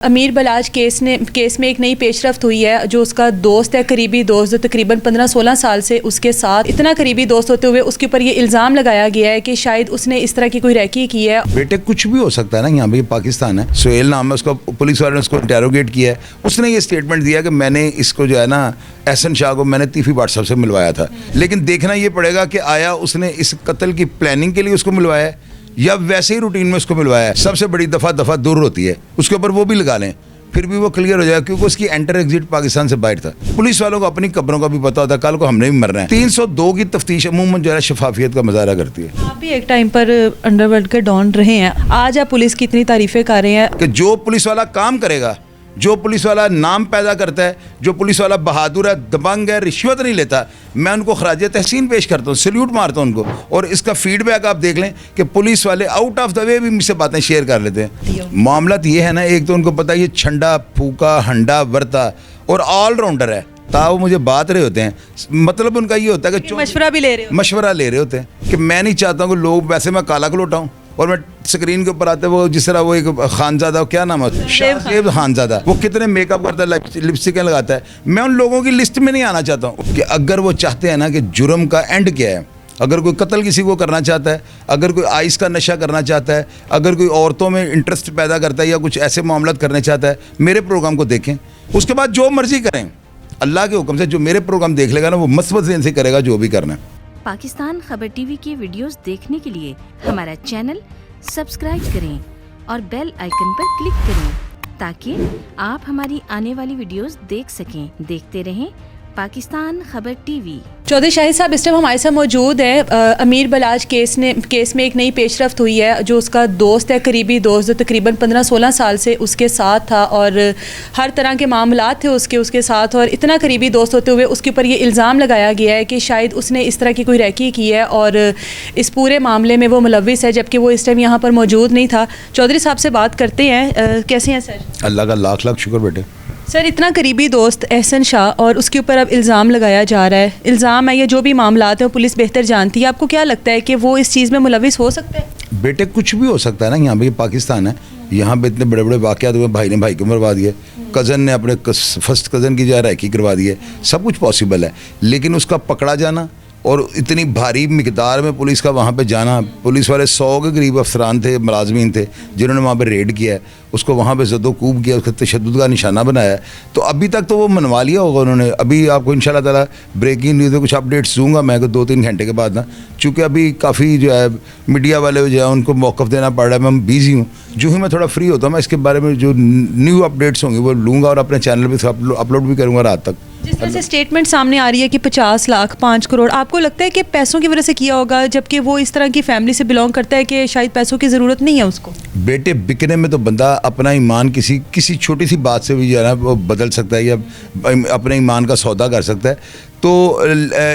امیر Balaj case میں ایک نئی پیش رفت ہوئی ہے. جو اس کا دوست ہے, قریبی دوست, جو تقریباً 15-16 سال سے اس کے ساتھ اتنا قریبی دوست ہوتے ہوئے اس کے اوپر یہ الزام لگایا گیا ہے کہ شاید اس نے اس طرح کی کوئی ریکی کی ہے. بیٹے کچھ بھی ہو سکتا ہے نا, یہاں پہ پاکستان ہے. سہیل نام ہے اس کو, پولیس والوں نے اس کو انٹیروگیٹ کیا ہے. اس نے یہ اسٹیٹمنٹ دیا کہ میں نے اس کو جو ہے نا احسن شاہ کو میں نے تیفی واٹس ایپ سے ملوایا تھا. لیکن دیکھنا یہ پڑے گا کہ آیا اس نے اس قتل کی پلاننگ کے لیے اس کو ملوایا ہے یا ویسے ہی روٹین میں اس کو ملوایا ہے. سب سے بڑی دفعہ دور ہوتی ہے, اس کے اوپر وہ بھی لگا لیں پھر بھی وہ کلیئر ہو جائے, کیونکہ اس کی انٹر ایگزٹ پاکستان سے باہر تھا. پولیس والوں کو اپنی قبروں کا بھی پتا ہوتا ہے, کل کو ہم نے بھی مرنا ہے. 302 کی تفتیش عموماً جو ہے شفافیت کا مظاہرہ کرتی ہے. آپ بھی ایک ٹائم پر انڈر ورلڈ کے ڈان رہے ہیں, آج آپ پولیس کی اتنی تعریفیں کر رہے ہیں کہ جو پولیس والا کام کرے گا, جو پولیس والا نام پیدا کرتا ہے, جو پولیس والا بہادر ہے, دبنگ ہے, رشوت نہیں لیتا, میں ان کو خراج تحسین پیش کرتا ہوں, سلیوٹ مارتا ہوں ان کو. اور اس کا فیڈ بیک آپ دیکھ لیں کہ پولیس والے آؤٹ آف دا وے بھی مجھ سے باتیں شیئر کر لیتے ہیں. معاملات یہ ہے نا, ایک تو ان کو پتہ ہے یہ چھنڈا پھوکا ہنڈا ورتا اور آل راؤنڈر ہے. وہ مجھے بات رہے ہوتے ہیں, مطلب ان کا یہ ہوتا ہے کہ مشورہ بھی لے رہے ہوتے ہیں کہ میں نہیں چاہتا ہوں کہ لوگ, ویسے میں کالا کلوٹا ہوں اور میں اسکرین کے اوپر آتے وہ جس طرح وہ ایک خانزادہ, کیا نام ہے, شاہ خانزادہ, وہ کتنے میک اپ کرتا ہے, لپسٹکیں لگاتا ہے. میں ان لوگوں کی لسٹ میں نہیں آنا چاہتا ہوں. کہ اگر وہ چاہتے ہیں نا کہ جرم کا اینڈ کیا ہے, اگر کوئی قتل کسی کو کرنا چاہتا ہے, اگر کوئی آئس کا نشہ کرنا چاہتا ہے, اگر کوئی عورتوں میں انٹرسٹ پیدا کرتا ہے یا کچھ ایسے معاملات کرنا چاہتا ہے, میرے پروگرام کو دیکھیں. اس کے بعد جو مرضی کریں, اللہ کے حکم سے جو میرے پروگرام دیکھ لے گا نا وہ مثبت ذہن سے کرے گا جو بھی کرنا ہے. پاکستان خبر ٹی وی کی ویڈیوز دیکھنے کے لیے ہمارا چینل سبسکرائب کریں اور بیل آئیکن پر کلک کریں تاکہ آپ ہماری آنے والی ویڈیوز دیکھ سکیں. دیکھتے رہیں پاکستان خبر ٹی وی. چودھری شاہد صاحب اس ٹائم ہمارے ساتھ موجود ہیں. امیر بلاج کیس میں ایک نئی پیش رفت ہوئی ہے. جو اس کا دوست ہے, قریبی دوست, جو تقریباً 15-16 سال سے اس کے ساتھ تھا اور ہر طرح کے معاملات تھے اس کے ساتھ, اور اتنا قریبی دوست ہوتے ہوئے اس کے اوپر یہ الزام لگایا گیا ہے کہ شاید اس نے اس طرح کی کوئی ریکی کی ہے اور اس پورے معاملے میں وہ ملوث ہے, جبکہ وہ اس ٹائم یہاں پر موجود نہیں تھا. چودھری صاحب سے بات کرتے ہیں. کیسے ہیں سر؟ اللہ کا لاکھ لاکھ شکر بیٹے. سر, اتنا قریبی دوست احسن شاہ اور اس کے اوپر اب الزام لگایا جا رہا ہے, الزام ہے یا جو بھی معاملات ہیں وہ پولیس بہتر جانتی ہے, آپ کو کیا لگتا ہے کہ وہ اس چیز میں ملوث ہو سکتا ہے؟ بیٹے کچھ بھی ہو سکتا ہے نا, یہاں پہ پاکستان ہے, یہاں پہ اتنے بڑے بڑے واقعات ہوئے, بھائی نے بھائی کو مروا دیے, کزن نے اپنے فرسٹ کزن کی جو ہے ریکی کروا دی ہے, سب کچھ پاسبل ہے. لیکن اس کا پکڑا جانا اور اتنی بھاری مقدار میں پولیس کا وہاں پہ جانا, پولیس والے 100 کے قریب افسران تھے, ملازمین تھے جنہوں نے وہاں پہ ریڈ کیا ہے, اس کو وہاں پہ زد و کوب کیا, اس کا تشدد کا نشانہ بنایا ہے. تو ابھی تک تو وہ منوا لیا ہوگا انہوں نے. ابھی آپ کو انشاءاللہ تعالیٰ بریکنگ نیوز میں کچھ اپڈیٹس دوں گا میں 2-3 گھنٹے کے بعد نا, چونکہ ابھی کافی جو ہے میڈیا والے جو ہے ان کو موقف دینا پڑ رہا ہے, میں بیزی ہوں. جو ہی میں تھوڑا فری ہوتا ہوں میں اس کے بارے میں جو نیو اپڈیٹس ہوں گے وہ لوں گا اور اپنے چینل پہ اپلوڈ بھی کروں گا رات تک. جس طرح سے اسٹیٹمنٹ سامنے آ رہی ہے کہ 50 لاکھ 5 کروڑ, آپ کو لگتا ہے کہ پیسوں کی وجہ سے کیا ہوگا, جبکہ وہ اس طرح کی فیملی سے بلانگ کرتا ہے کہ شاید پیسوں کی ضرورت نہیں ہے اس کو؟ بیٹے بکنے میں تو بندہ اپنا ایمان کسی چھوٹی سی بات سے بھی جو ہے نا وہ بدل سکتا ہے یا اپنے ایمان کا سودا کر سکتا ہے. تو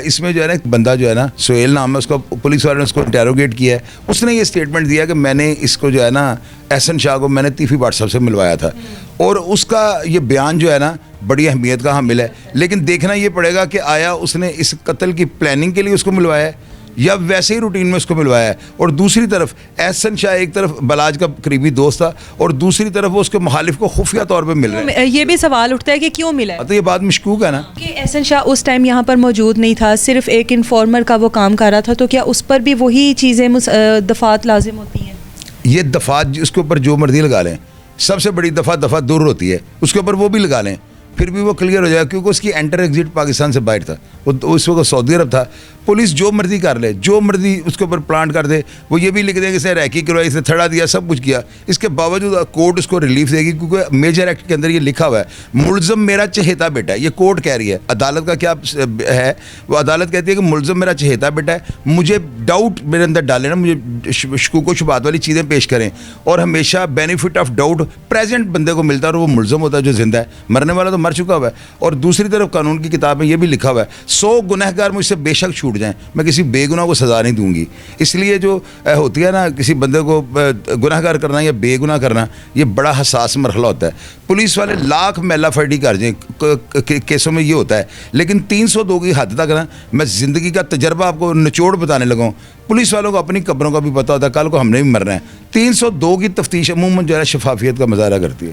اس میں جو ہے نا ایک بندہ جو ہے نا سہیل نام ہے اس کو, پولیس والوں نے اس کو انٹیروگیٹ کیا ہے. اس نے یہ اسٹیٹمنٹ دیا کہ میں نے اس کو جو ہے نا احسن شاہ کو میں نے تیفی واٹس ایپ سے ملوایا تھا, اور اس کا یہ بیان جو ہے نا بڑی اہمیت کا حامل ہے. لیکن دیکھنا یہ پڑے گا کہ آیا اس نے اس قتل کی پلاننگ کے لیے اس کو ملوایا ہے یا ویسے ہی روٹین میں اس کو ملوایا ہے. اور دوسری طرف احسن شاہ ایک طرف بلاج کا قریبی دوست تھا اور دوسری طرف وہ اس کے مخالف کو خفیہ طور پہ مل رہے ہیں. یہ بھی سوال اٹھتا ہے کہ کیوں ملا ہے؟ تو یہ بات مشکوک ہے نا کہ احسن شاہ اس ٹائم یہاں پر موجود نہیں تھا, صرف ایک انفارمر کا وہ کام کر رہا تھا, تو کیا اس پر بھی وہی چیزیں دفعات لازم ہوتی ہیں؟ یہ دفعات اس کے اوپر جو مرضی لگا لیں, سب سے بڑی دفعہ دور ہوتی ہے, اس کے اوپر وہ بھی لگا لیں پھر بھی وہ کلیئر ہو جائے, کیونکہ اس کی انٹر ایگزٹ پاکستان سے باہر تھا. وہ اس وقت سعودی عرب تھا. پولیس جو مرضی کر لے, جو مرضی اس کے اوپر پلانٹ کر دے, وہ یہ بھی لکھ دیں کہ اسے ریکی کروائی, اسے تھڑا دیا, سب کچھ کیا. اس کے باوجود کورٹ اس کو ریلیف دے گی, کیونکہ میجر ایکٹ کے اندر یہ لکھا ہوا ہے ملزم میرا چہیتا بیٹا ہے. یہ کورٹ کہہ رہی ہے, عدالت کا کیا ہے, وہ عدالت کہتی ہے کہ ملزم میرا چہیتا بیٹا ہے. مجھے ڈاؤٹ میرے اندر ڈالیں نا, مجھے شکوک و شبہات والی چیزیں پیش کریں, اور ہمیشہ بینیفٹ آف ڈاؤٹ پریزنٹ بندے کو ملتا ہے اور وہ ملزم ہوتا ہے جو زندہ ہے. مرنے والا تو مر چکا ہوا ہے. اور دوسری طرف قانون کی کتاب میں یہ بھی لکھا ہوا ہے 100 گنہگار مجھ سے بے شک چھوٹ جائیں, میں کسی بے گناہ کو سزا نہیں دوں گی. اس لیے جو ہوتی ہے نا کسی بندے کو گنہگار کرنا یا بے گناہ کرنا, یہ بڑا حساس مرحلہ ہوتا ہے. پولیس والے لاکھ میلا فائٹی کر جائیں کیسوں میں یہ ہوتا ہے, لیکن 302 کی حد تک نا میں زندگی کا تجربہ آپ کو نچوڑ بتانے لگا ہوں. پولیس والوں کو اپنی قبروں کا بھی پتا ہوتا ہے, کل کو ہم نے بھی مرنا ہے. 302 کی تفتیش عموماً جو ہے شفافیت کا مظاہرہ کرتی ہے.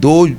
2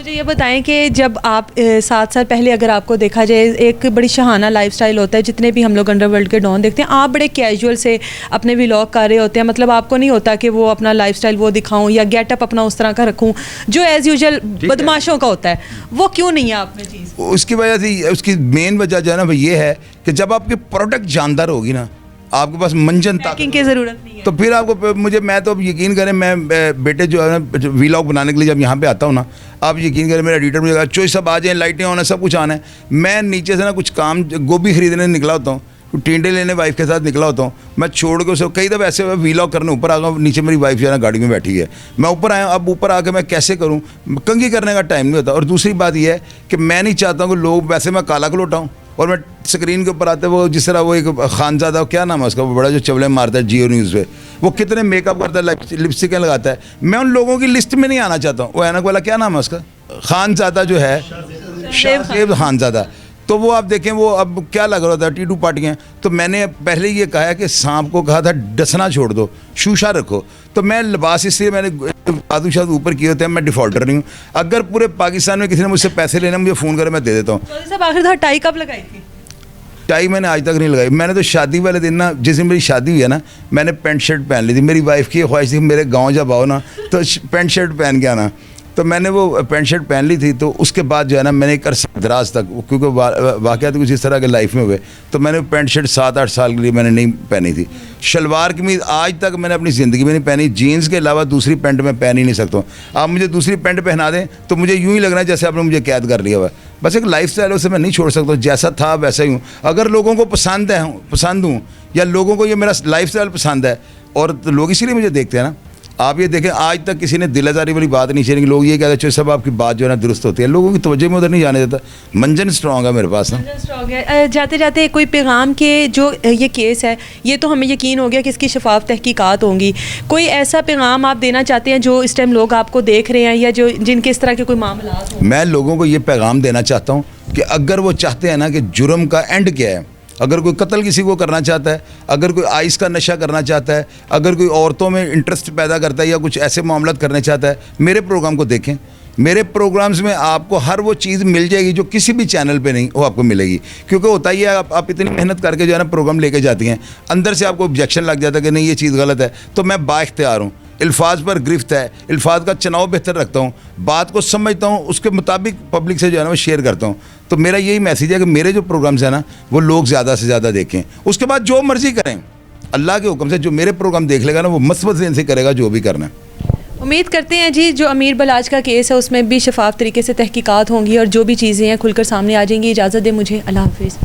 مجھے یہ بتائیں کہ جب آپ 7 سال پہلے اگر آپ کو دیکھا جائے ایک بڑی شہانہ لائف سٹائل ہوتا ہے, جتنے بھی ہم لوگ انڈر ورلڈ کے ڈان دیکھتے ہیں, آپ بڑے کیجول سے اپنے ولاگ کر رہے ہوتے ہیں, مطلب آپ کو نہیں ہوتا کہ وہ اپنا لائف سٹائل وہ دکھاؤں یا گیٹ اپ اپنا اس طرح کا رکھوں جو ایز یوزول بدماشوں کا ہوتا ہے, وہ کیوں نہیں ہے آپ میں چیز؟ اس کی وجہ سے, اس کی مین وجہ جو ہے نا وہ یہ ہے کہ جب آپ کی پروڈکٹ جاندار ہوگی نا, آپ کے پاس منجن پیکنگ کی ضرورت نہیں ہے, تو پھر آپ کو میں تو اب یقین کریں, میں بیٹے جو ہے نا ولاگ بنانے کے لیے جب یہاں پہ آتا ہوں نا, آپ یقین کریں میرا ایڈیٹر مجھے کہا چوئی سب آ جائیں, لائٹیں آنا, سب کچھ آنا ہے, میں نیچے سے نا کچھ کام گوبھی خریدنے نکلا ہوتا ہوں, ٹینڈے لینے وائف کے ساتھ نکلا ہوتا ہوں, میں چھوڑ کے اسے کئی دفعہ ایسے ولاگ کرنے اوپر آ گیا, نیچے میری وائف جو ہے نا گاڑی میں بیٹھی ہے, میں اوپر آیا ہوں, اب اوپر آ کے میں کیسے کروں, کنگھی کرنے کا ٹائم نہیں ہوتا. اور دوسری بات یہ ہے کہ میں نہیں چاہتا ہوں کہ لوگ, ویسے میں کالا کلوٹا ہوں, اور میں اسکرین کے اوپر آتے وہ جس طرح وہ ایک خانزادہ, کیا نام ہے اس کا, وہ بڑا جو چولے مارتا ہے جیو نیوز پہ, وہ کتنے میک اپ کرتا ہے, لپسٹکیں لگاتا ہے, میں ان لوگوں کی لسٹ میں نہیں آنا چاہتا ہوں. وہ اینک والا کیا نام ہے اس کا, خانزادہ جو ہے, شاہزیب خانزادہ, تو وہ آپ دیکھیں وہ اب کیا لگ رہا تھا ٹیٹو پارٹیاں. تو میں نے پہلے یہ کہا ہے کہ سانپ کو کہا تھا ڈسنا چھوڑ دو, شوشا رکھو, تو میں لباس اس لیے میں نے بادو شاید اوپر کیے ہوتے ہیں, میں ڈیفالٹر نہیں ہوں. اگر پورے پاکستان میں کسی نے مجھ سے پیسے لینے, مجھے فون کرے, میں دے دیتا ہوں. صاحب آخر تھا ٹائی کب لگائی تھی؟ ٹائی میں نے آج تک نہیں لگائی. میں نے تو شادی والے دن نا, جس دن میری شادی ہوئی ہے نا, میں نے پینٹ شرٹ پہن لی تھی. میری وائف کی خواہش تھی میرے گاؤں جب آؤ نا تو پینٹ شرٹ پہن کے آنا, تو میں نے وہ پینٹ شرٹ پہن لی تھی. تو اس کے بعد جو ہے نا میں نے ایک عرصہ دراز تک, کیونکہ واقعات کچھ اس طرح کے لائف میں ہوئے, تو میں نے پینٹ شرٹ 7-8 سال کے لیے میں نے نہیں پہنی تھی. شلوار قمیض آج تک میں نے اپنی زندگی میں نہیں پہنی. جینس کے علاوہ دوسری پینٹ میں پہن ہی نہیں سکتا ہوں. آپ مجھے دوسری پینٹ پہنا دیں تو مجھے یوں ہی لگ رہا ہے جیسے آپ نے مجھے قید کر لیا ہوا ہے. بس ایک لائف اسٹائل اسے میں نہیں چھوڑ سکتا, جیسا تھا ویسا ہی ہوں. اگر لوگوں کو پسند ہوں یا لوگوں کو یہ میرا لائف اسٹائل پسند ہے, اور لوگ اسی لیے مجھے دیکھتے ہیں نا. آپ یہ دیکھیں آج تک کسی نے دل آزاری والی بات نہیں چلی. لوگ یہ کہتے ہیں چلو سب آپ کی بات جو ہے نا درست ہوتی ہے, لوگوں کی توجہ میں ادھر نہیں جانے دیتا. منجن اسٹرانگ ہے میرے پاس نا. اسٹرانگ ہے. جاتے جاتے کوئی پیغام کے جو یہ کیس ہے, یہ تو ہمیں یقین ہو گیا کہ اس کی شفاف تحقیقات ہوں گی. کوئی ایسا پیغام آپ دینا چاہتے ہیں جو اس ٹائم لوگ آپ کو دیکھ رہے ہیں یا جو جن کے اس طرح کے کوئی معاملات ہوں؟ میں لوگوں کو یہ پیغام دینا چاہتا ہوں کہ اگر وہ چاہتے ہیں نا کہ جرم کا اینڈ کیا ہے, اگر کوئی قتل کسی کو کرنا چاہتا ہے, اگر کوئی آئس کا نشہ کرنا چاہتا ہے, اگر کوئی عورتوں میں انٹرسٹ پیدا کرتا ہے یا کچھ ایسے معاملات کرنا چاہتا ہے, میرے پروگرام کو دیکھیں. میرے پروگرامز میں آپ کو ہر وہ چیز مل جائے گی جو کسی بھی چینل پہ نہیں, وہ آپ کو ملے گی. کیونکہ ہوتا ہی ہے آپ اتنی محنت کر کے جو ہے نا پروگرام لے کے جاتی ہیں, اندر سے آپ کو آبجیکشن لگ جاتا ہے کہ نہیں یہ چیز غلط ہے. تو میں با اختیار ہوں, الفاظ پر گرفت ہے, الفاظ کا چناؤ بہتر رکھتا ہوں, بات کو سمجھتا ہوں, اس کے مطابق پبلک سے جو ہے نا وہ شیئر کرتا ہوں. تو میرا یہی میسیج ہے کہ میرے جو پروگرامز ہیں نا وہ لوگ زیادہ سے زیادہ دیکھیں. اس کے بعد جو مرضی کریں, اللہ کے حکم سے جو میرے پروگرام دیکھ لے گا نا وہ مثبت ذہن سے کرے گا جو بھی کرنا ہے. امید کرتے ہیں جی جو امیر بلاج کا کیس ہے اس میں بھی شفاف طریقے سے تحقیقات ہوں گی اور جو بھی چیزیں ہیں کھل کر سامنے آ جائیں گی. اجازت دیں مجھے, اللہ حافظ.